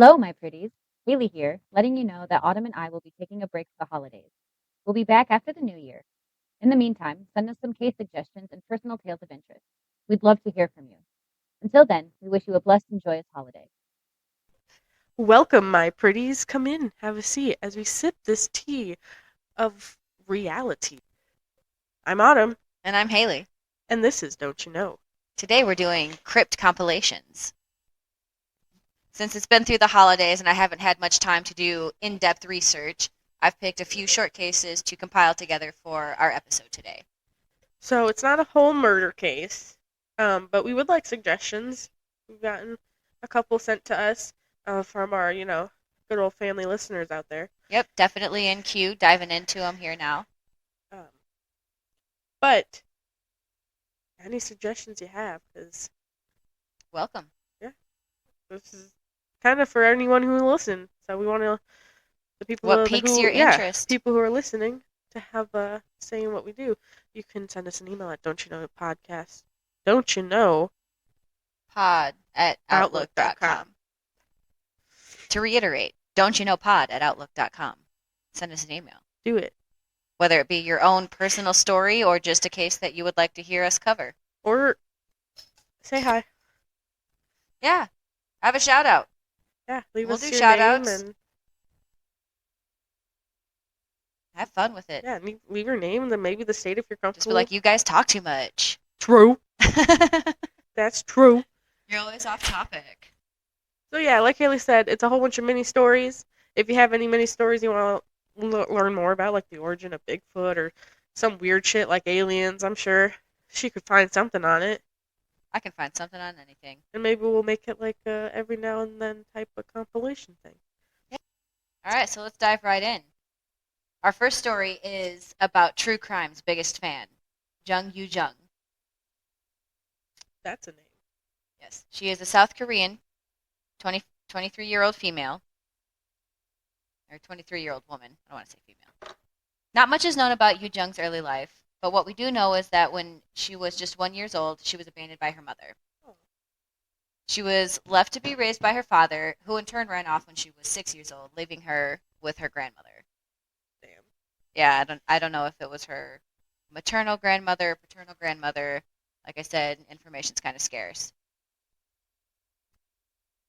Hello, my pretties. Haley here, letting you know that Autumn and I will be taking a break for the holidays. We'll be back after the new year. In the meantime, send us some case suggestions and personal tales of interest. We'd love to hear from you. Until then, we wish you a blessed and joyous holiday. Welcome, my pretties. Come in, have a seat as we sip this tea of reality. I'm Autumn, And I'm Haley. and this is Don't You Know? Today we're doing Crypt Compilations. Since it's been through the holidays and I haven't had much time to do in-depth research, I've picked a few short cases to compile together for our episode today. So it's not a whole murder case, but we would like suggestions. We've gotten a couple sent to us from our, good old family listeners out there. Yep, definitely in queue, diving into them here now. Um, but any suggestions you have, because Welcome. yeah, this is kind of for anyone who will listen. So we want to the people What piques your interest? people who are listening to have a say in what we do. You can send us an email at don't you know Pod at outlook.com. outlook.com. To reiterate, don't you know pod at outlook.com. Send us an email. Do it. Whether it be your own personal story or just a case that you would like to hear us cover. Or say hi. Yeah, have a shout out. Yeah, leave We'll us do your shout name outs. and Have fun with it. yeah, leave your name and then maybe the state if you're Just be comfortable. like, you guys talk too much. True. That's true. You're always off topic. So yeah, like Haley said, it's a whole bunch of mini stories. If you have any mini stories you want to learn more about, like the origin of Bigfoot or some weird shit like aliens, I'm sure she could find something on it. I can find something on anything. And maybe we'll make it like a every now and then type of compilation thing. Yeah. All right, so let's dive right in. Our first story is about true crime's biggest fan, Jung Yoo-Jung. That's a name. Yes, she is a South Korean 23-year-old female, or 23-year-old woman. I don't want to say female. Not much is known about Yoo-Jung's early life, but what we do know is that when she was just 1 year old, she was abandoned by her mother. Oh. She was left to be raised by her father, who in turn ran off when she was 6 years old, leaving her with her grandmother. Damn. Yeah, I don't know if it was her maternal grandmother, paternal grandmother. Like I said, information's kind of scarce.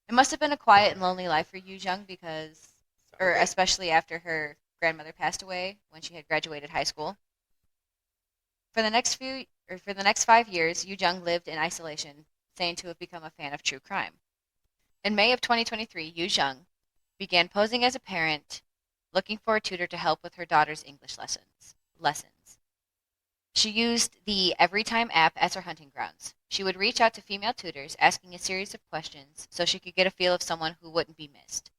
It must have been a quiet and lonely life for Yoo-Jung or especially after her grandmother passed away when she had graduated high school. For the next 5 years, Yoo-Jung lived in isolation, saying to have become a fan of true crime. In May of 2023, Yoo-Jung began posing as a parent, looking for a tutor to help with her daughter's English lessons. She used the Everytime app as her hunting grounds. She would reach out to female tutors, asking a series of questions so she could get a feel of someone who wouldn't be missed.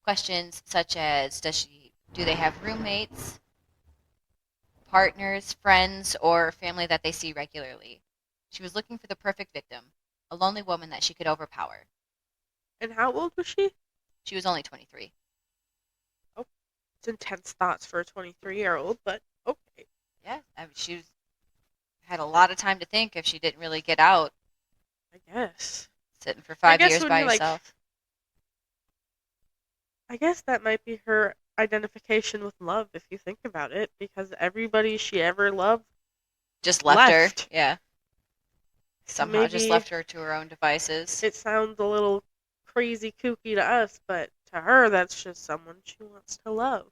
Questions such as, do they have roommates, partners, friends, or family that they see regularly? She was looking for the perfect victim, a lonely woman that she could overpower. And how old was she? She was only 23. Oh, it's intense thoughts for a 23-year-old, but okay. Yeah, I mean, she had a lot of time to think if she didn't really get out. I guess. Sitting for 5 years by herself. I guess that might be her identification with love, if you think about it, because everybody she ever loved just left her. Yeah. Somehow just left her to her own devices. It sounds a little crazy kooky to us, but to her, that's just someone she wants to love.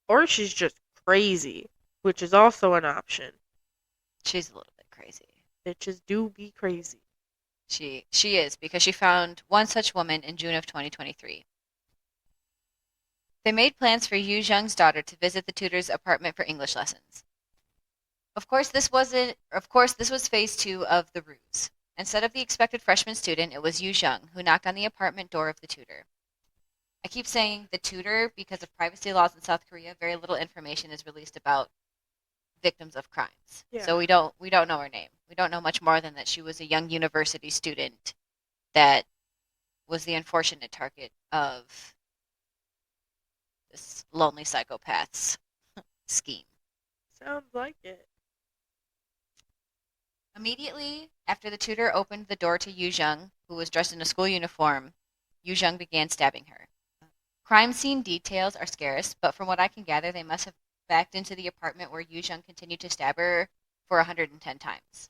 Or she's just crazy, which is also an option. She's a little bit crazy. Bitches do be crazy. She is, because she found one such woman in June of 2023. They made plans for Yoo-Jung's daughter to visit the tutor's apartment for English lessons. Of course, this was phase 2 of the ruse. Instead of the expected freshman student, it was Yoo-Jung who knocked on the apartment door of the tutor. I keep saying the tutor because of privacy laws in South Korea. Very little information is released about victims of crimes. Yeah. So we don't know her name. We don't know much more than that she was a young university student that was the unfortunate target of this lonely psychopath's scheme. Sounds like it. Immediately after the tutor opened the door to Yoo-Jung, who was dressed in a school uniform, Yoo-Jung began stabbing her. Crime scene details are scarce, but from what I can gather, they must have backed into the apartment where Yoo-Jung continued to stab her for 110 times.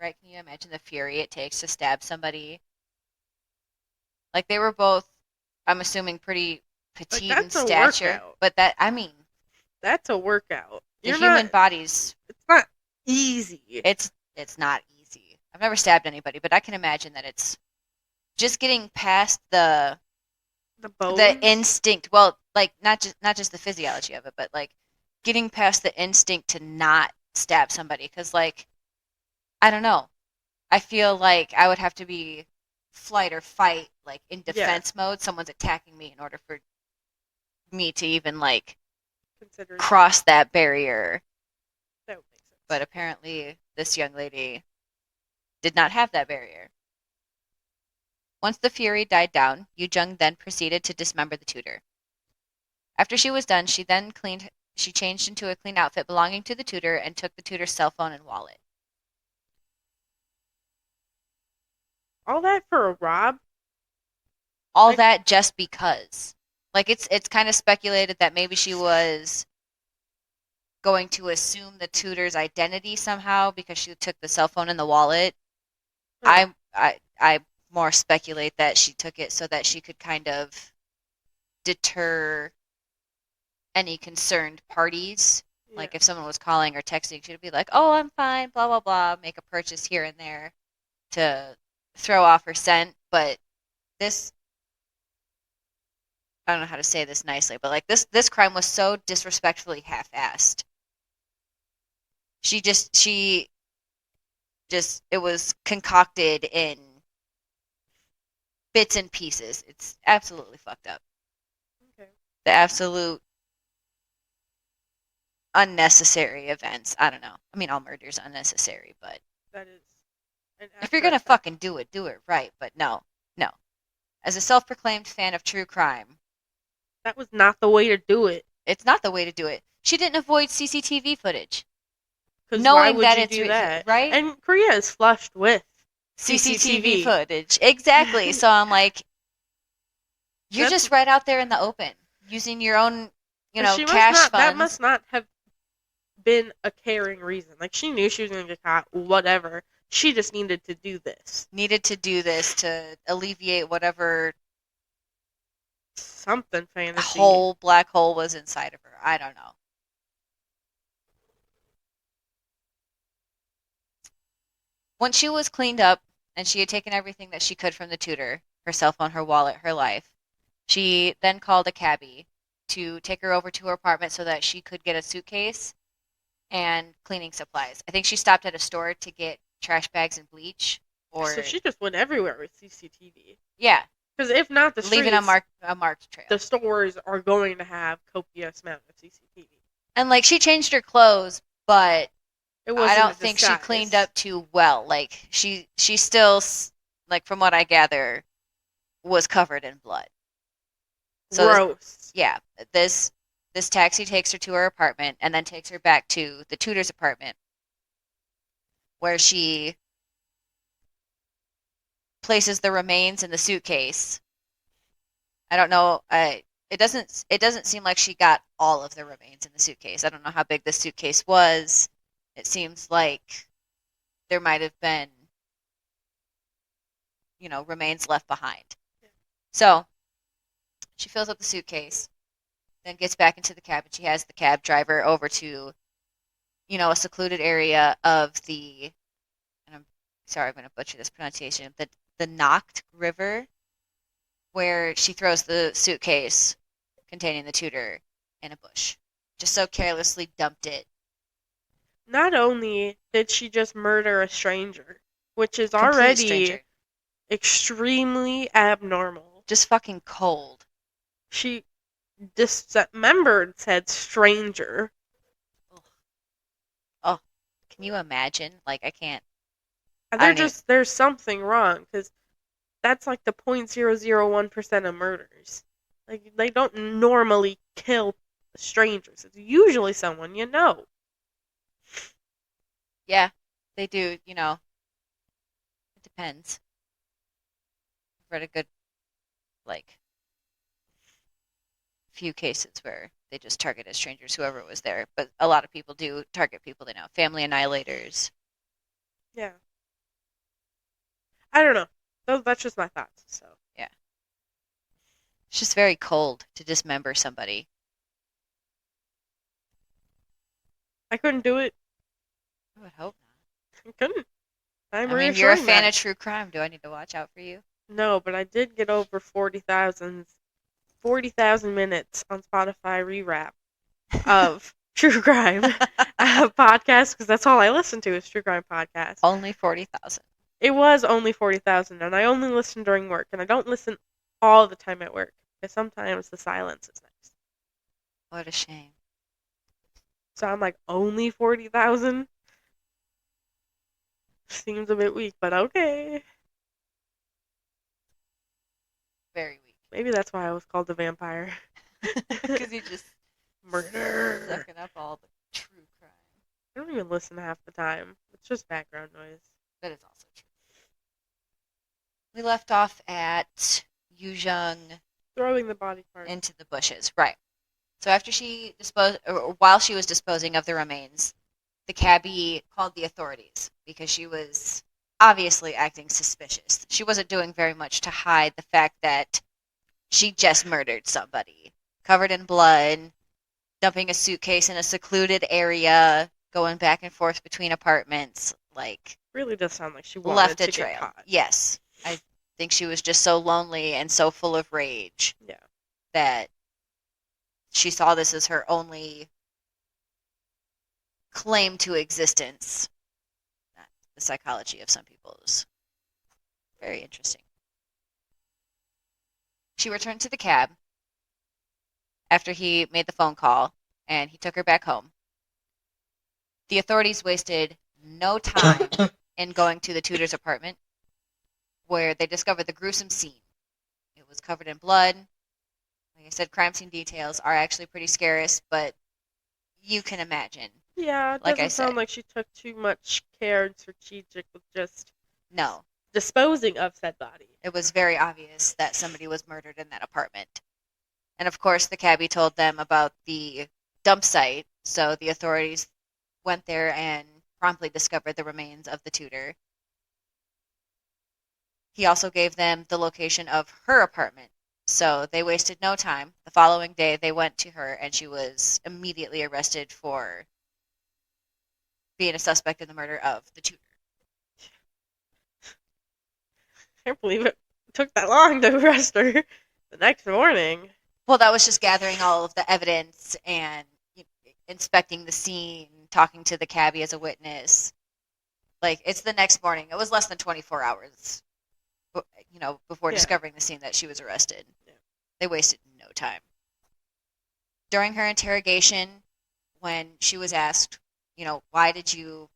Right? Can you imagine the fury it takes to stab somebody? Like, they were both, I'm assuming, pretty petite in that's a stature. workout. But That's a workout. the human body's, It's not easy. it's not easy. I've never stabbed anybody, but I can imagine that it's just getting past the bones. instinct. Well, like not just the physiology of it, but like getting past the instinct to not stab somebody. Because like, I don't know. I feel like I would have to be flight or fight, like in defense mode. Someone's attacking me in order for me to even like cross that barrier. That would make sense. But apparently, this young lady did not have that barrier. Once the fury died down, Yoo-Jung then proceeded to dismember the tutor. After she was done, she changed into a clean outfit belonging to the tutor and took the tutor's cell phone and wallet. All that for a rob? All that just because. Like, it's kind of speculated that maybe she was going to assume the tutor's identity somehow because she took the cell phone and the wallet. I more speculate that she took it so that she could kind of deter any concerned parties. Yeah. Like if someone was calling or texting, she'd be like, "Oh, I'm fine, blah blah blah," make a purchase here and there to throw off her scent. But this, I don't know how to say this nicely, but like this crime was so disrespectfully half-assed. It was concocted in bits and pieces. It's absolutely fucked up. Okay. The absolute unnecessary events. I don't know. I mean, all murder's unnecessary, but that is. If you're gonna fucking do it right. But no. As a self-proclaimed fan of true crime, that was not the way to do it. It's not the way to do it. She didn't avoid CCTV footage. Knowing that it's do that? Right? And Korea is flushed with CCTV footage. Exactly. So I'm like, you're just right out there in the open, using your own, cash funds. That must not have been a caring reason. Like, she knew she was going to get caught, whatever. She just needed to do this. Needed to do this to alleviate whatever something fantasy black hole was inside of her. I don't know. Once she was cleaned up and she had taken everything that she could from the tutor, her cell phone, her wallet, her life, she then called a cabbie to take her over to her apartment so that she could get a suitcase and cleaning supplies. I think she stopped at a store to get trash bags and bleach. So she just went everywhere with CCTV. Yeah. Because if not the streets, leaving a marked trail. The stores are going to have copious amount of CCTV. And like, she changed her clothes, but I don't think she disguise. cleaned up too well. Like, she still, like, from what I gather, was covered in blood. So gross. This taxi takes her to her apartment and then takes her back to the tutor's apartment, where she places the remains in the suitcase. I don't know. It doesn't seem like she got all of the remains in the suitcase. I don't know how big the suitcase was. It seems like there might have been, remains left behind. Yeah. So she fills up the suitcase, then gets back into the cab, and she has the cab driver over to, a secluded area of the, and I'm sorry, I'm going to butcher this pronunciation, the Nacht River, where she throws the suitcase containing the tutor in a bush. Just so carelessly dumped it. Not only did she just murder a stranger, which is already extremely abnormal. Just fucking cold. She dismembered said stranger. Oh, can you imagine? Like, I can't. There's something wrong, because that's like the 0.001% of murders. Like, they don't normally kill strangers. It's usually someone you know. Yeah, they do, It depends. I've read a good like few cases where they just targeted strangers, whoever was there. But a lot of people do target people they know, family annihilators. Yeah. I don't know. That's just my thoughts. So Yeah. It's just very cold to dismember somebody. I couldn't do it. I would hope not. I couldn't. I'm I mean, you're a reassuring fan that. of true crime. Do I need to watch out for you? No, but I did get over 40,000 minutes on Spotify rewrap of true crime podcasts, because that's all I listen to is true crime podcasts. Only 40,000. It was only 40,000, and I only listen during work, and I don't listen all the time at work, because sometimes the silence is nice. What a shame. So I'm like, only 40,000? Seems a bit weak, but okay. Very weak. Maybe that's why I was called the vampire. Because you just Murder. sucking up all the true crime. I don't even listen half the time. It's just background noise. That is also true. We left off at Yoo-Jung Throwing the body part. into the bushes. Right. So after she while she was disposing of the remains, the cabbie called the authorities because she was obviously acting suspicious. She wasn't doing very much to hide the fact that she just murdered somebody, covered in blood, dumping a suitcase in a secluded area, going back and forth between apartments, like Really does sound like she wanted left a to trail. get caught. Yes. I think she was just so lonely and so full of rage Yeah. that she saw this as her only claim to existence. The psychology of some people is very interesting. She returned to the cab after he made the phone call, and he took her back home. The authorities wasted no time in going to the tutor's apartment, where they discovered the gruesome scene. It was covered in blood. Like I said, crime scene details are actually pretty scarce, but you can imagine. Yeah, it Like I doesn't sound said. like she took too much care and strategic with just No, disposing of said body. it was very obvious that somebody was murdered in that apartment. And of course, the cabbie told them about the dump site, so the authorities went there and promptly discovered the remains of the tutor. He also gave them the location of her apartment, so they wasted no time. The following day, they went to her, and she was immediately arrested for being a suspect in the murder of the tutor. I can't believe it took that long to arrest her the next morning. Well, that was just gathering all of the evidence and inspecting the scene, talking to the cabbie as a witness. Like, it's the next morning. It was less than 24 hours, before Yeah. discovering the scene that she was arrested. Yeah. They wasted no time. During her interrogation, when she was asked, why did you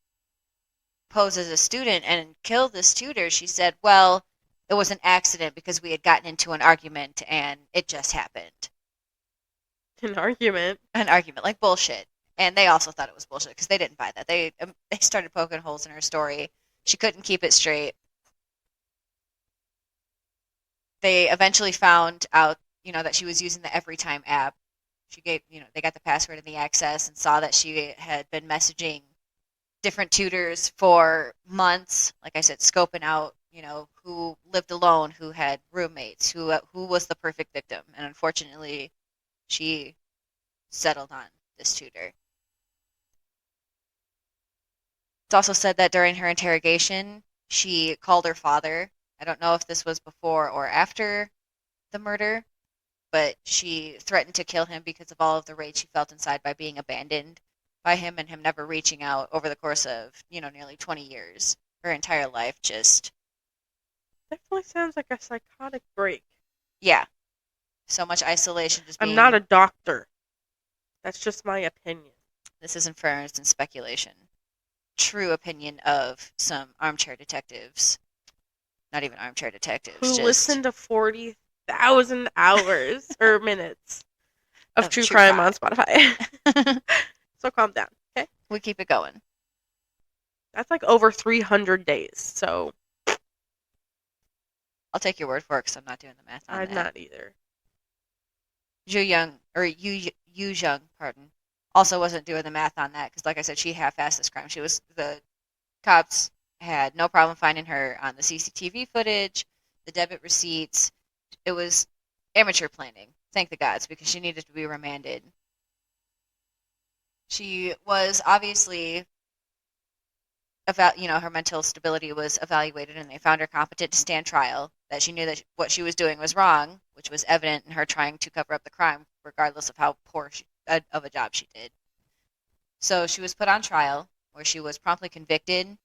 pose as a student and kill this tutor, she said, well, it was an accident because we had gotten into an argument and it just happened. An argument. An argument, like bullshit. And they also thought it was bullshit because they didn't buy that. They started poking holes in her story. She couldn't keep it straight. They eventually found out, that she was using the Everytime app. She gave, they got the password and the access and saw that she had been messaging different tutors for months. Like I said, scoping out, who lived alone, who had roommates, who was the perfect victim. And unfortunately, she settled on this tutor. It's also said that during her interrogation, she called her father. I don't know if this was before or after the murder, but she threatened to kill him because of all of the rage she felt inside by being abandoned by him and him never reaching out over the course of, nearly 20 years. Her entire life just... Definitely sounds like a psychotic break. Yeah. So much isolation just being... I'm not a doctor. That's just my opinion. This isn't for earnest and speculation. True opinion of some armchair detectives. Not even armchair detectives. Who just listened to 40,000 hours or minutes of true crime on Spotify. So calm down, okay? We keep it going. That's like over 300 days, so... I'll take your word for it because I'm not doing the math on I'm that. not either. Yoo-Jung, pardon, also wasn't doing the math on that because, like I said, she half-assed this crime. The cops had no problem finding her on the CCTV footage, the debit receipts. It was amateur planning, thank the gods, because she needed to be remanded. She was obviously, her mental stability was evaluated, and they found her competent to stand trial. That she knew that what she was doing was wrong, which was evident in her trying to cover up the crime, regardless of how poor of a job she did. So she was put on trial, where she was promptly convicted.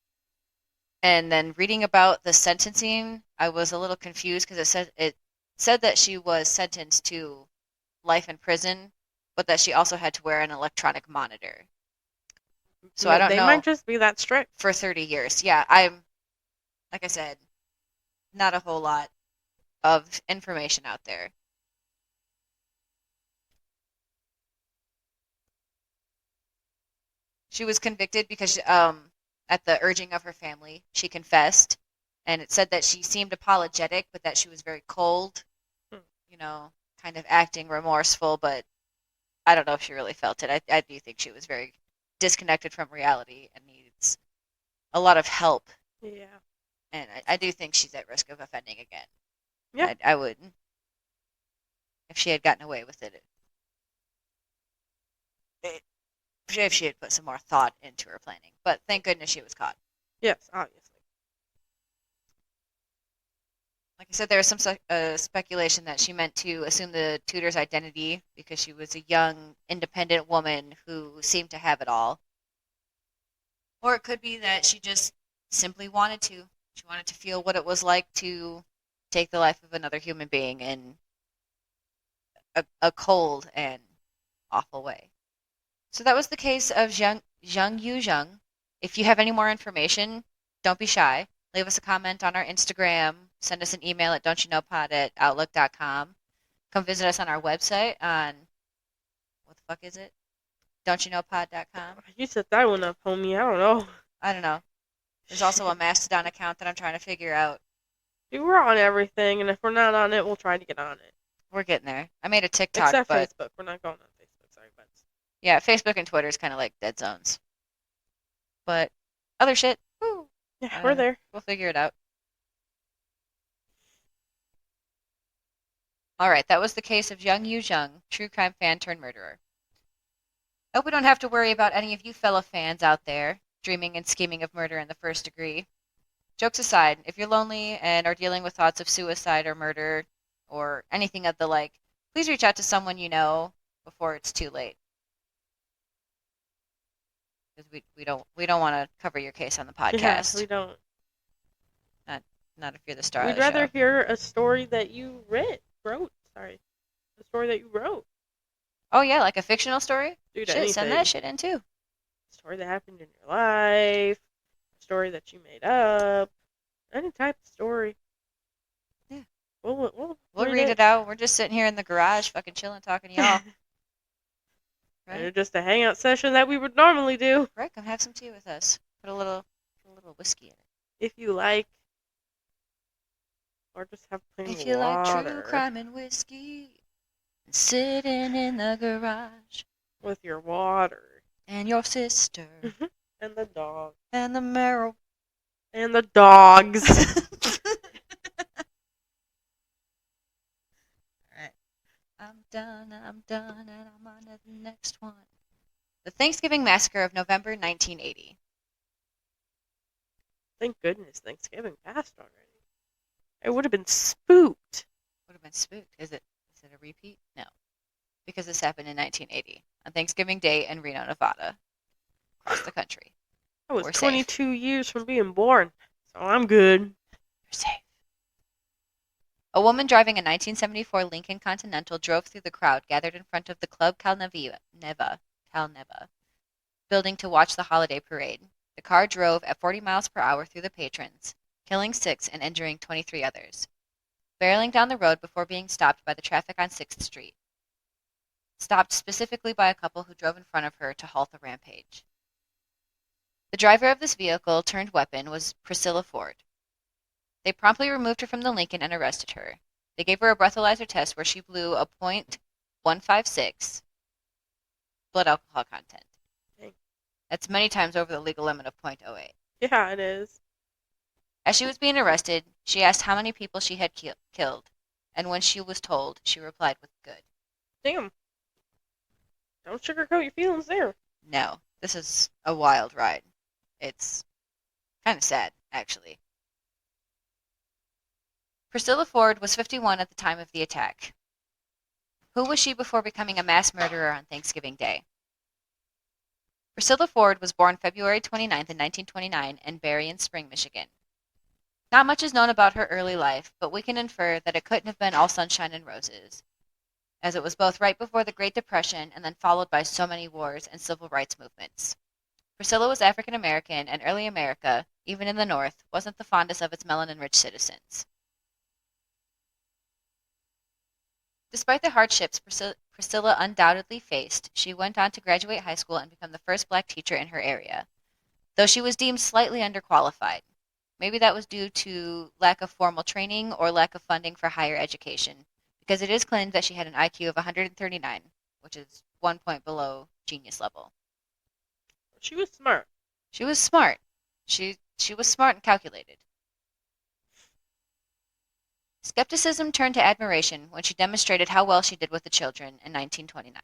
And then reading about the sentencing, I was a little confused because it said that she was sentenced to life in prison, but that she also had to wear an electronic monitor. So I don't They know. might just be that strict. For 30 years. Yeah, like I said, not a whole lot of information out there. She was convicted because, at the urging of her family, she confessed, and it said that she seemed apologetic, but that she was very cold, kind of acting remorseful, but I don't know if she really felt it. I do think she was very disconnected from reality and needs a lot of help. Yeah. And I do think she's at risk of offending again. Yeah. I would. If she had gotten away with it. If she had put some more thought into her planning. But thank goodness she was caught. Yes, obviously. Like I said, there was some speculation that she meant to assume the tutor's identity because she was a young, independent woman who seemed to have it all. Or it could be that she just simply wanted to. She wanted to feel what it was like to take the life of another human being in a cold and awful way. So that was the case of Jung Yoo-Jung. If you have any more information, don't be shy. Leave us a comment on our Instagram. Send us an email at don'tyouknowpod@outlook.com. Come visit us on our website on, what the fuck is it? don'tyouknowpod.com. You set that one up, homie. I don't know. I don't know. There's also a Mastodon account that I'm trying to figure out. Dude, we're on everything, and if we're not on it, we'll try to get on it. We're getting there. I made a TikTok, Except but Facebook. We're not going on Facebook. Sorry, but yeah, Facebook and Twitter is kind of like dead zones. But other shit, woo, yeah, we're there. we'll figure it out. All right, that was the case of Jung Yoo-Jung, true crime fan turned murderer. I hope we don't have to worry about any of you fellow fans out there dreaming and scheming of murder in the first degree. Jokes aside, if you're lonely and are dealing with thoughts of suicide or murder or anything of the like, please reach out to someone you know before it's too late. Because we don't want to cover your case on the podcast. Yeah, we don't. Not if you're the star We'd of the rather show. hear a story that you wrote. Sorry, a story that you wrote. Oh yeah, like a fictional story? Dude, Shit, anything. send that shit in too. A story that happened in your life. A story that you made up. Any type of story. Yeah. We'll read it out. We're just sitting here in the garage fucking chilling, talking to y'all. Right? Just a hangout session that we would normally do. Right, come have some tea with us. Put a little whiskey in it. If you like. Or just have plain water. If you like true crime and whiskey, and sitting in the garage. With your water. And your sister. And the dog. And the marrow. And the dogs. Alright. I'm done, and I'm on to the next one. The Thanksgiving Massacre of November 1980. Thank goodness Thanksgiving passed already. It would have been spooked. Would have been spooked. Is it a repeat? No. Because this happened in 1980, on Thanksgiving Day in Reno, Nevada. Across the country. I was We're 22 years from being born, so I'm good. You're safe. A woman driving a 1974 Lincoln Continental drove through the crowd gathered in front of the Club Calneva building to watch the holiday parade. The car drove at 40 miles per hour through the patrons, killing 6 and injuring 23 others, barreling down the road before being stopped by the traffic on 6th Street. Stopped specifically by a couple who drove in front of her to halt the rampage. The driver of this vehicle turned weapon was Priscilla Ford. They promptly removed her from the Lincoln and arrested her. They gave her a breathalyzer test where she blew a .156 blood alcohol content. Dang. That's many times over the legal limit of .08. Yeah, it is. As she was being arrested, she asked how many people she had killed, and when she was told, she replied with good. Damn. Don't sugarcoat your feelings there. No, this is a wild ride. It's kind of sad, actually. Priscilla Ford was 51 at the time of the attack. Who was she before becoming a mass murderer on Thanksgiving Day? Priscilla Ford was born February 29th in 1929 in Berrien Spring, Michigan. Not much is known about her early life, but we can infer that it couldn't have been all sunshine and roses, as it was both right before the Great Depression and then followed by so many wars and civil rights movements. Priscilla was African American, and early America, even in the North, wasn't the fondest of its melanin-rich citizens. Despite the hardships Priscilla undoubtedly faced, she went on to graduate high school and become the first black teacher in her area, though she was deemed slightly underqualified. Maybe that was due to lack of formal training or lack of funding for higher education, because it is claimed that she had an IQ of 139, which is 1 point below genius level. She was smart. She was smart. She was smart and calculated. Skepticism turned to admiration when she demonstrated how well she did with the children in 1929.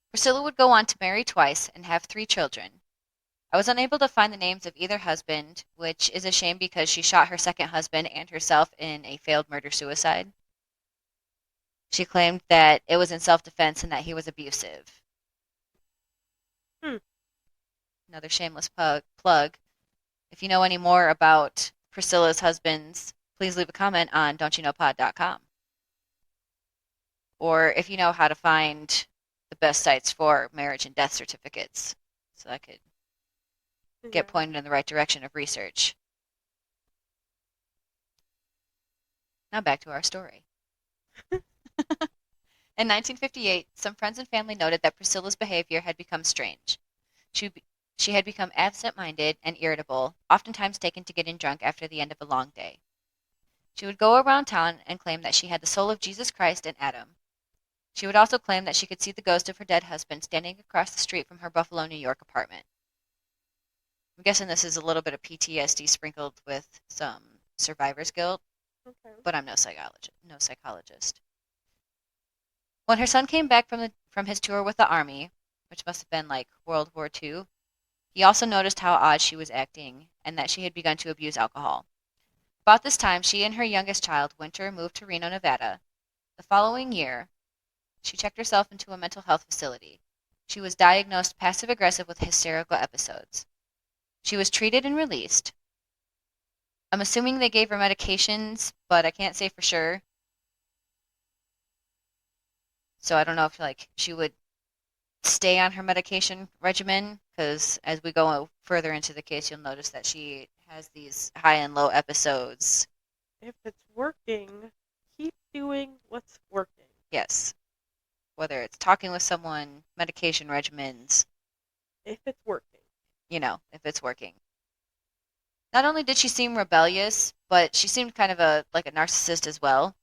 Priscilla would go on to marry twice and have 3 children. I was unable to find the names of either husband, which is a shame because she shot her second husband and herself in a failed murder-suicide. She claimed that it was in self-defense and that he was abusive. Another shameless plug. If you know any more about Priscilla's husbands, please leave a comment on don'tyouknowpod.com. Or if you know how to find the best sites for marriage and death certificates, so I could get pointed in the right direction of research. Now back to our story. In 1958, some friends and family noted that Priscilla's behavior had become strange. She had become absent-minded and irritable, oftentimes taken to getting drunk after the end of a long day. She would go around town and claim that she had the soul of Jesus Christ and Adam. She would also claim that she could see the ghost of her dead husband standing across the street from her Buffalo, New York apartment. I'm guessing this is a little bit of PTSD sprinkled with some survivor's guilt, but I'm no psychologist. When her son came back from his tour with the Army, which must have been like World War II, he also noticed how odd she was acting and that she had begun to abuse alcohol. About this time, she and her youngest child, Winter, moved to Reno, Nevada. The following year, she checked herself into a mental health facility. She was diagnosed passive-aggressive with hysterical episodes. She was treated and released. I'm assuming they gave her medications, but I can't say for sure. So I don't know if she would stay on her medication regimen, because as we go further into the case, you'll notice that she has these high and low episodes. If it's working, keep doing what's working. Yes. Whether it's talking with someone, medication regimens. If it's working. If it's working. Not only did she seem rebellious, but she seemed kind of a narcissist as well.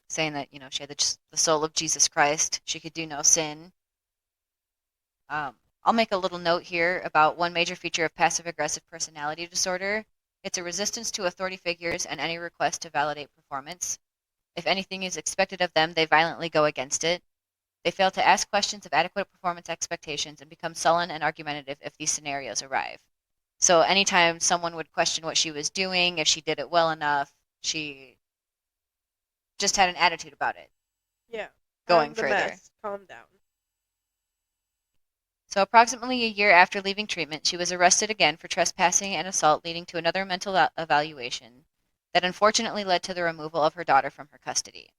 Saying that, she had the soul of Jesus Christ. She could do no sin. I'll make a little note here about one major feature of passive-aggressive personality disorder. It's a resistance to authority figures and any request to validate performance. If anything is expected of them, they violently go against it. They fail to ask questions of adequate performance expectations and become sullen and argumentative if these scenarios arrive. So anytime someone would question what she was doing, if she did it well enough, she just had an attitude about it. Yeah. Going further. Mess. Calm down. So approximately a year after leaving treatment, she was arrested again for trespassing and assault, leading to another mental evaluation that unfortunately led to the removal of her daughter from her custody.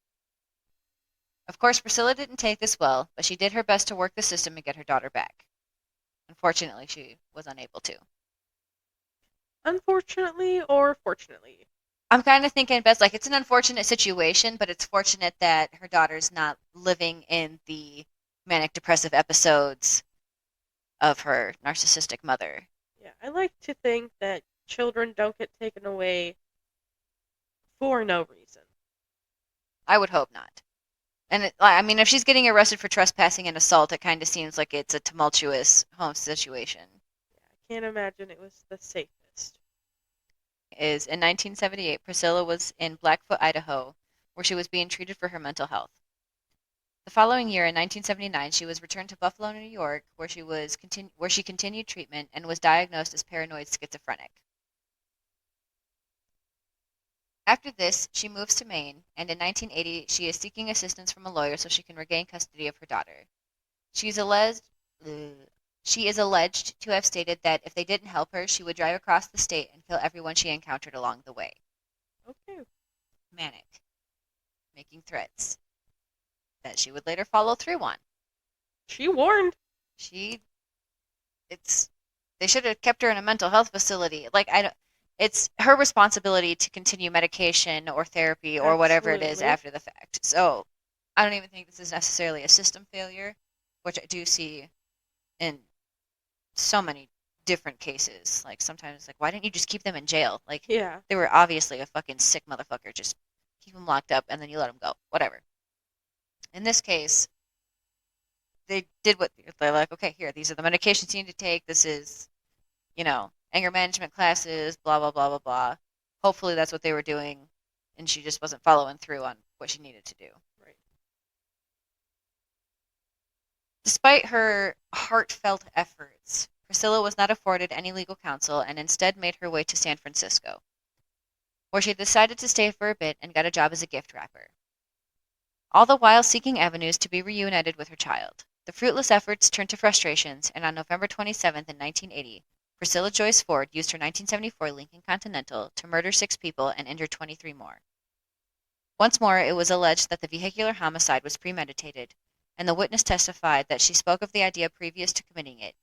Of course, Priscilla didn't take this well, but she did her best to work the system and get her daughter back. Unfortunately, she was unable to. Unfortunately or fortunately? I'm kind of thinking best, it's an unfortunate situation, but it's fortunate that her daughter's not living in the manic depressive episodes of her narcissistic mother. Yeah, I like to think that children don't get taken away for no reason. I would hope not. And I mean, if she's getting arrested for trespassing and assault, it kind of seems like it's a tumultuous home situation. I can't imagine it was the safest. Is in 1978, Priscilla was in Blackfoot, Idaho, where she was being treated for her mental health. The following year, in 1979, she was returned to Buffalo, New York, where she continued treatment and was diagnosed as paranoid schizophrenic. After this, she moves to Maine, and in 1980, she is seeking assistance from a lawyer so she can regain custody of her daughter. She is alleged to have stated that if they didn't help her, she would drive across the state and kill everyone she encountered along the way. Okay. Manic. Making threats that she would later follow through on. She warned. They should have kept her in a mental health facility. It's her responsibility to continue medication or therapy or whatever it is Absolutely. after the fact. So I don't even think this is necessarily a system failure, which I do see in so many different cases. Like sometimes, like, why didn't you just keep them in jail? Like, Yeah. they were obviously a fucking sick motherfucker. Just keep them locked up and then you let them go. Whatever. In this case, they did what they're like, okay, here, these are the medications you need to take. This is, anger management classes, blah, blah, blah, blah, blah. Hopefully that's what they were doing, and she just wasn't following through on what she needed to do. Right. Despite her heartfelt efforts, Priscilla was not afforded any legal counsel and instead made her way to San Francisco, where she decided to stay for a bit and got a job as a gift wrapper, all the while seeking avenues to be reunited with her child. The fruitless efforts turned to frustrations, and on November 27th in 1980, Priscilla Joyce Ford used her 1974 Lincoln Continental to murder 6 people and injure 23 more. Once more, it was alleged that the vehicular homicide was premeditated, and the witness testified that she spoke of the idea previous to committing it.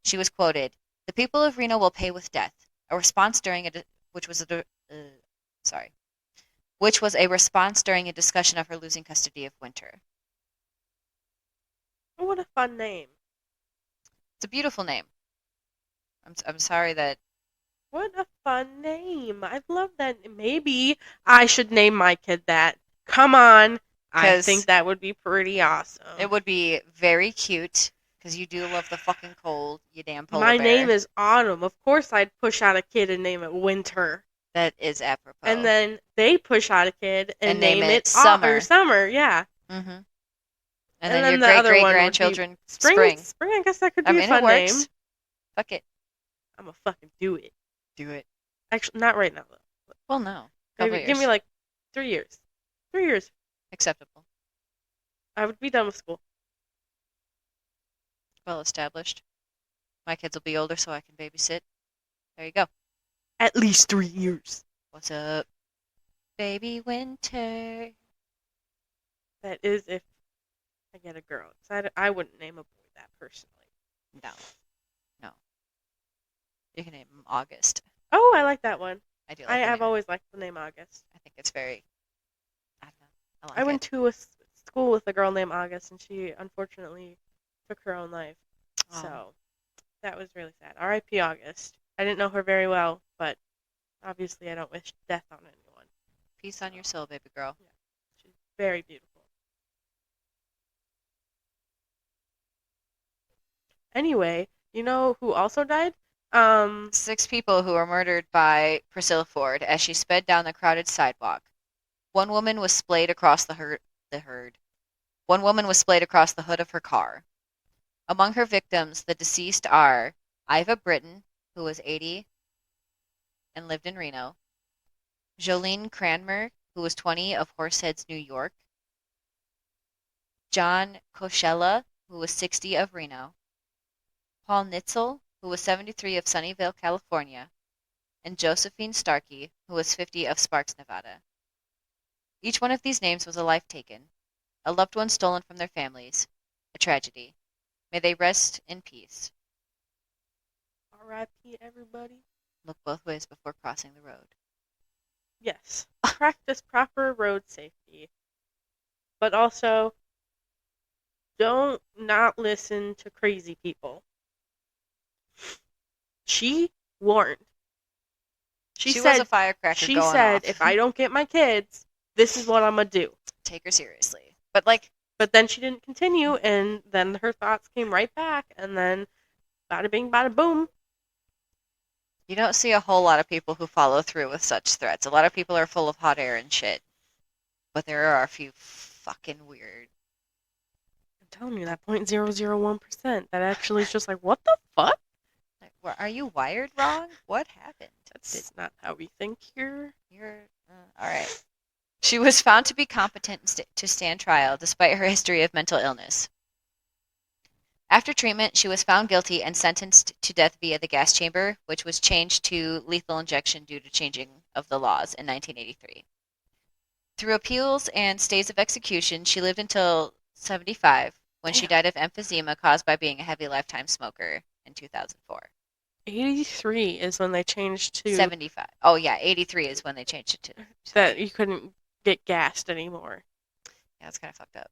She was quoted, "The people of Reno will pay with death," a response during which was a response during a discussion of her losing custody of Winter. Oh, what a fun name. It's a beautiful name. I'm sorry that. What a fun name. I love that. Maybe I should name my kid that. Come on. I 'Cause think that would be pretty awesome. It would be very cute because you do love the fucking cold, you damn polar My bear. name is Autumn. Of course I'd push out a kid and name it Winter. That is apropos. And then they push out a kid and name it Summer. Summer, yeah. Mm-hmm. And then then your the other one would be great-great-grandchildren, Spring. Spring, I guess that could be a fun it works. name. Fuck it. I'm gonna fucking do it. Do it. Actually, not right now, though. Well, no. Maybe give me like 3 years. 3 years. Acceptable. I would be done with school. Well established. My kids will be older so I can babysit. There you go. At least 3 years. What's up? Baby Winter. That is if I get a girl. 'Cause I wouldn't name a boy that personally. No. You can name him August. Oh, I like that one. I do like the I've name. always liked the name August. I think it's very. I don't know. I like I went it. to a school with a girl named August, and she unfortunately took her own life. Oh. So that was really sad. R.I.P. August. I didn't know her very well, but obviously I don't wish death on anyone. Peace on your soul, baby girl. Yeah. She's very beautiful. Anyway, you know who also died? 6 people who were murdered by Priscilla Ford as she sped down the crowded sidewalk. One woman was splayed across the herd. One woman was splayed across the hood of her car. Among her victims, the deceased are Iva Britton, who was 80 and lived in Reno, Jolene Cranmer, who was 20 of Horseheads, New York, John Koshella, who was 60 of Reno, Paul Nitzel, who was 73 of Sunnyvale, California, and Josephine Starkey, who was 50 of Sparks, Nevada. Each one of these names was a life taken, a loved one stolen from their families, a tragedy. May they rest in peace. R.I.P. everybody. Look both ways before crossing the road. Yes. Practice proper road safety. But also, don't not listen to crazy people. She warned. She was said, a firecracker she going said, off. if I don't get my kids, this is what I'm going to do. Take her seriously. But, like... But then she didn't continue, and then her thoughts came right back, and then bada bing, bada boom. You don't see a whole lot of people who follow through with such threats. A lot of people are full of hot air and shit. But there are a few fucking weird. I'm telling you, that 0.001%, that actually is just like, what the fuck? Like, are you wired wrong? What happened? That's not how we think here. You're all right. She was found to be competent to stand trial despite her history of mental illness. After treatment, she was found guilty and sentenced to death via the gas chamber, which was changed to lethal injection due to changing of the laws in 1983. Through appeals and stays of execution, she lived until 75, when she died of emphysema caused by being a heavy lifetime smoker in 2004. 83 is when they changed to 75. Oh yeah, 83 is when they changed it to that you couldn't get gassed anymore. Yeah, it's kind of fucked up.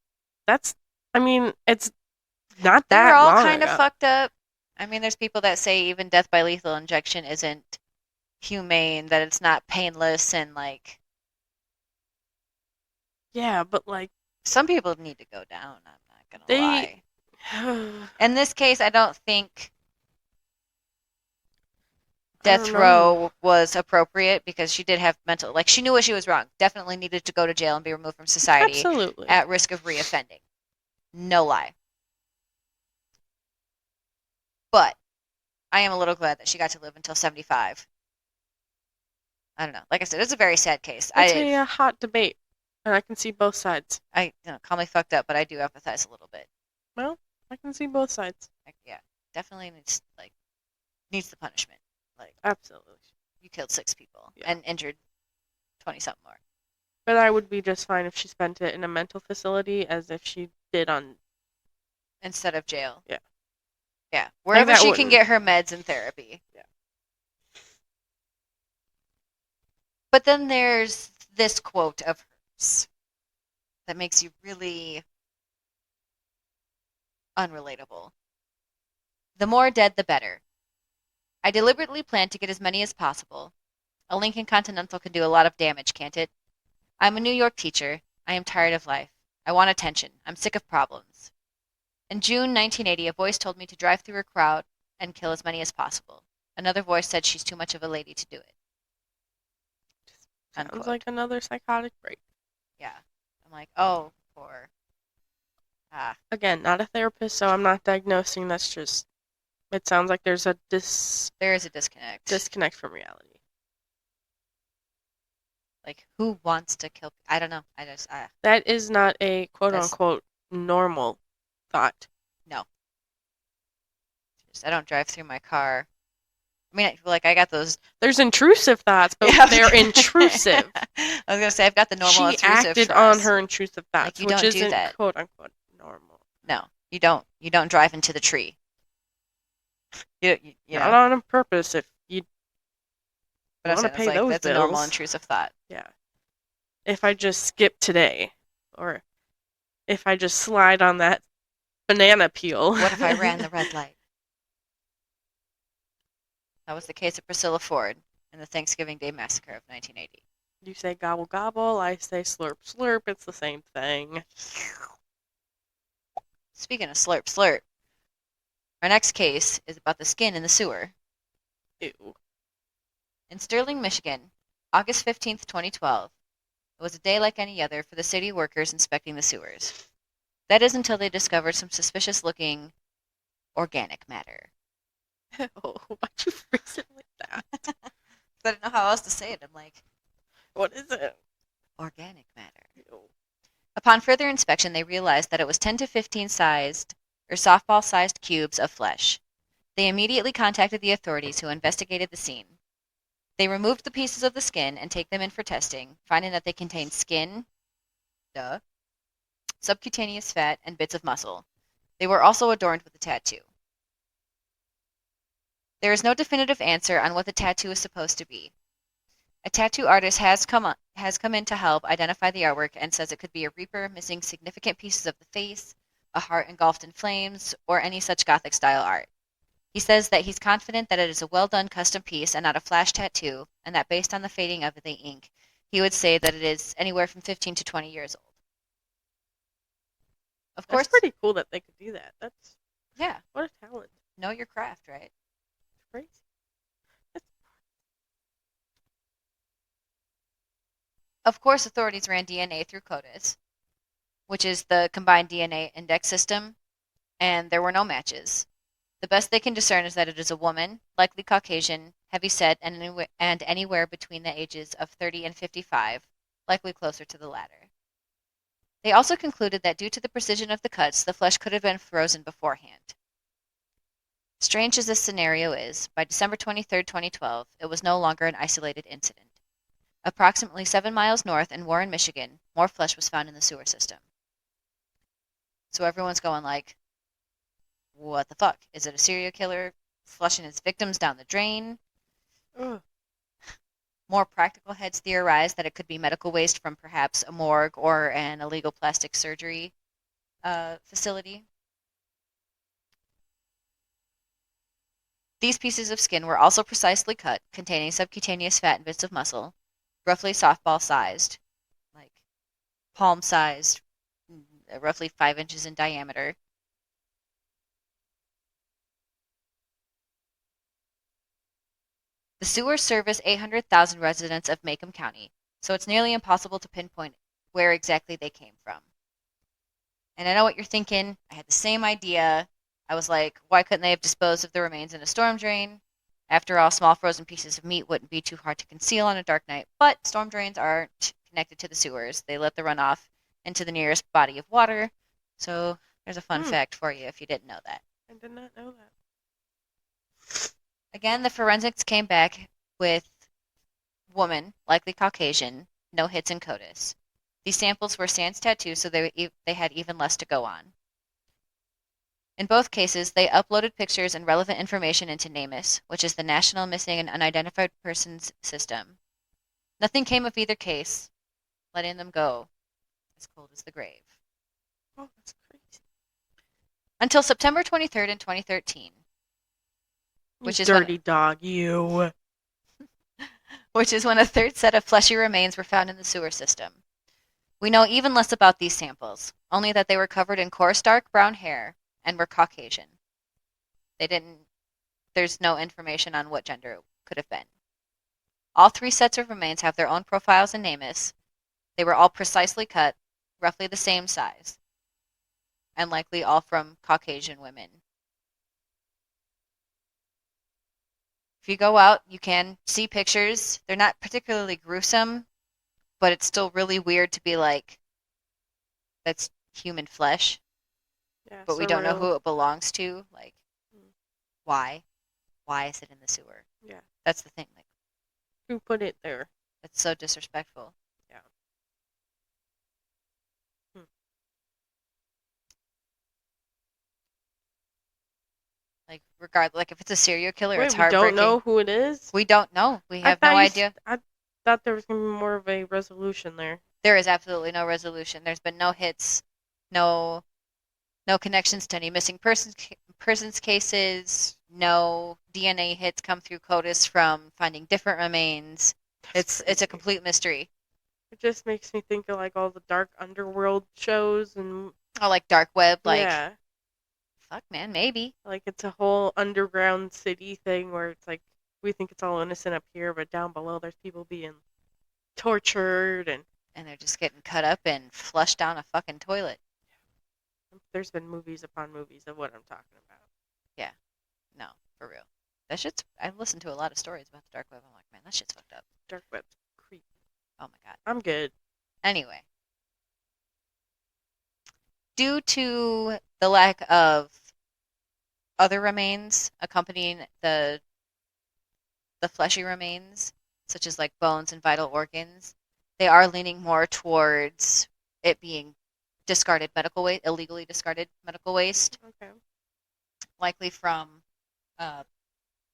That's, I mean, it's not that They're all long kind ago. of fucked up. I mean, there's people that say even death by lethal injection isn't humane, that it's not painless, and like... Yeah, but like... Some people need to go down, I'm not gonna lie. In this case, I don't think death row was appropriate because she did have mental... Like, she knew what she was wrong. Definitely needed to go to jail and be removed from society. Absolutely. At risk of reoffending. No lie. But I am a little glad that she got to live until 75. I don't know. Like I said, it's a very sad case. It's a hot debate, and I can see both sides. Call me fucked up, but I do empathize a little bit. Well, I can see both sides. Yeah, definitely needs the punishment. Like, absolutely. You killed 6 people and injured 20-something more. But I would be just fine if she spent it in a mental facility as if she did on... Instead of jail. Yeah. Yeah, wherever she can get her meds and therapy. Yeah. But then there's this quote of hers that makes you really unrelatable. The more dead, the better. I deliberately planned to get as many as possible. A Lincoln Continental can do a lot of damage, can't it? I'm a New York teacher. I am tired of life. I want attention. I'm sick of problems. In June 1980, a voice told me to drive through a crowd and kill as many as possible. Another voice said she's too much of a lady to do it. Sounds like another psychotic break. Yeah. I'm like, oh, poor. Again, not a therapist, so I'm not diagnosing. That's just... It sounds like there's a there is a disconnect. Disconnect from reality. Like, who wants to kill... I don't know. That is not a quote-unquote normal thought. No. I don't drive through my car. I mean, like, I got those... There's intrusive thoughts, but they're intrusive. I was going to say, I've got the normal intrusive She acted on her intrusive thoughts, like, which isn't quote-unquote normal. No, you don't. You don't drive into the tree. You not on purpose if you want to pay those bills. That's a normal intrusive thought. Yeah. If I just skip today, or if I just slide on that banana peel. What if I ran the red light? That was the case of Priscilla Ford in the Thanksgiving Day Massacre of 1980. You say gobble gobble, I say slurp slurp. It's the same thing. Speaking of slurp slurp, our next case is about the skin in the sewer. Ew. In Sterling, Michigan, August 15th, 2012, it was a day like any other for the city workers inspecting the sewers. That is until they discovered some suspicious-looking organic matter. Oh, why'd you phrase it like that? I didn't know how else to say it. I'm like, what is it? Organic matter. Ew. Upon further inspection, they realized that it was 10 to 15 softball-sized cubes of flesh. They immediately contacted the authorities who investigated the scene. They removed the pieces of the skin and take them in for testing, finding that they contained skin, subcutaneous fat, and bits of muscle. They were also adorned with a tattoo. There is no definitive answer on what the tattoo is supposed to be. A tattoo artist has come in to help identify the artwork and says it could be a reaper missing significant pieces of the face, a heart engulfed in flames, or any such Gothic-style art. He says that he's confident that it is a well-done custom piece and not a flash tattoo, and that based on the fading of the ink, he would say that it is anywhere from 15 to 20 years old. Of course, That's pretty cool that they could do that. That's yeah, what a talent. know your craft, right? It's crazy. Of course, authorities ran DNA through CODIS, which is the combined DNA index system, and there were no matches. The best they can discern is that it is a woman, likely Caucasian, heavy-set, and anywhere between the ages of 30 and 55, likely closer to the latter. They also concluded that due to the precision of the cuts, the flesh could have been frozen beforehand. Strange as this scenario is, by December 23, 2012, it was no longer an isolated incident. Approximately 7 miles north in Warren, Michigan, more flesh was found in the sewer system. So everyone's going like, what the fuck? Is it a serial killer flushing his victims down the drain? Ugh. More practical heads theorize that it could be medical waste from perhaps a morgue or an illegal plastic surgery facility. These pieces of skin were also precisely cut, containing subcutaneous fat and bits of muscle, roughly softball-sized, like palm-sized, roughly 5 inches in diameter. The sewers service 800,000 residents of Macomb County, so it's nearly impossible to pinpoint where exactly they came from. And I know what you're thinking. I had the same idea. I was like, why couldn't they have disposed of the remains in a storm drain? After all, small frozen pieces of meat wouldn't be too hard to conceal on a dark night, but storm drains aren't connected to the sewers. They let the runoff into the nearest body of water. So there's a fun fact for you if you didn't know that. I did not know that. Again, the forensics came back with woman, likely Caucasian, no hits in CODIS. These samples were sans tattoo, so they had even less to go on. In both cases, they uploaded pictures and relevant information into NAMUS, which is the National Missing and Unidentified Persons System. Nothing came of either case, letting them go as cold as the grave. Oh, that's crazy. Until September 23rd in 2013. Which You is dirty dog, you. Which is when a third set of fleshy remains were found in the sewer system. We know even less about these samples, only that they were covered in coarse dark brown hair and were Caucasian. There's no information on what gender it could have been. All 3 sets of remains have their own profiles in NAMUS. They were all precisely cut, roughly the same size, and likely all from Caucasian women. If you go out, you can see pictures. They're not particularly gruesome, but it's still really weird to be like, that's human flesh, Yeah, but we don't know who it belongs to. Like, why? Why is it in the sewer? Yeah. That's the thing. Like, who put it there? it's so disrespectful. Yeah. Like, regardless, like if it's a serial killer, Wait, it's we heartbreaking. don't know who it is? We don't know. We have no idea. I thought there was going to be more of a resolution there. There is absolutely no resolution. There's been no hits, no connections to any missing persons cases, no DNA hits come through CODIS from finding different remains. It's a complete mystery. It just makes me think of like all the dark underworld shows and Oh, like dark web, like yeah, fuck man, maybe. like it's a whole underground city thing where it's like we think it's all innocent up here, but down below there's people being tortured and they're just getting cut up and flushed down a fucking toilet. there's been movies upon movies of what I'm talking about. Yeah. No, for real. That shit's I've listened to a lot of stories about the dark web. I'm like, man, that shit's fucked up. Dark web's creepy. Oh my god. I'm good. Anyway. Due to the lack of other remains accompanying the fleshy remains, such as like bones and vital organs, they are leaning more towards it being discarded medical waste, illegally discarded medical waste, Okay. likely from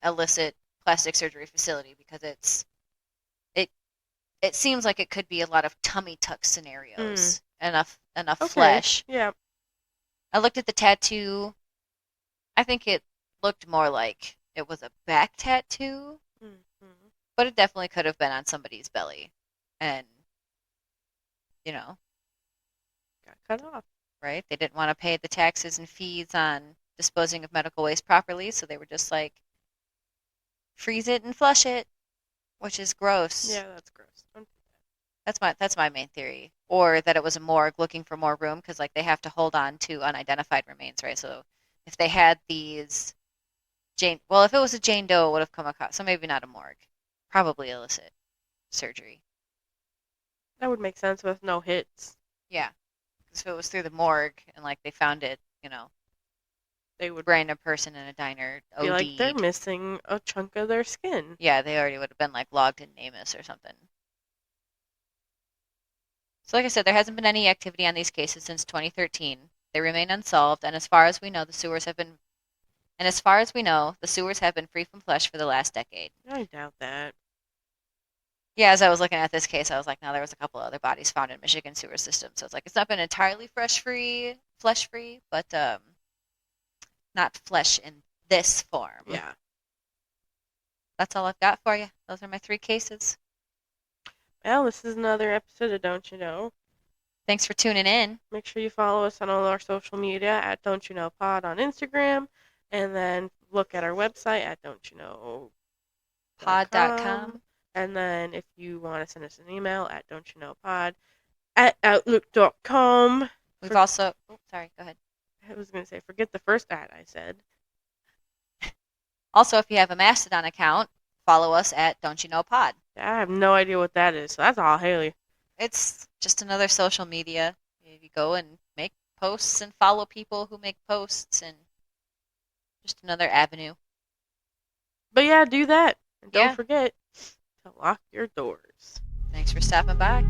illicit plastic surgery facility, because it seems like it could be a lot of tummy tuck scenarios. Enough Okay. flesh. Yeah. I looked at the tattoo. I think it looked more like it was a back tattoo, Mm-hmm. but it definitely could have been on somebody's belly. And, you know, Got cut off. right? They didn't want to pay the taxes and fees on disposing of medical waste properly, so they were just like, freeze it and flush it, which is gross. Yeah, that's gross. That's my main theory. Or that it was a morgue looking for more room because like they have to hold on to unidentified remains, right? So if they had these if it was a Jane Doe, it would have come across. So maybe not a morgue, probably illicit surgery. That would make sense with no hits. Yeah, because if it was through the morgue and like they found it, They would random person in a diner be like, they're OD'd. missing a chunk of their skin. Yeah, they already would have been like logged in namus or something. So like I said, there hasn't been any activity on these cases since 2013. They remain unsolved, and as far as we know, the sewers have been free from flesh for the last decade. I doubt that. Yeah, as I was looking at this case, I was like, no, there was a couple of other bodies found in Michigan sewer system. So it's like it's not been entirely flesh free, but not flesh in this form. Yeah. That's all I've got for you. Those are my 3 cases. Well, this is another episode of Don't You Know. Thanks for tuning in. Make sure you follow us on all our social media at Don't You Know Pod on Instagram, and then look at our website at don'tyouknow.com. And then if you want to send us an email at don'tyouknowpod@outlook.com. We've also... Oh, sorry, go ahead. I was going to say, forget the first ad I said. Also, if you have a Mastodon account, follow us at Don't You Know Pod. I have no idea what that is, so that's all Haley. It's just another social media. You go and make posts and follow people who make posts, and just another avenue. But yeah, do that. And don't Yeah. forget to lock your doors. Thanks for stopping by.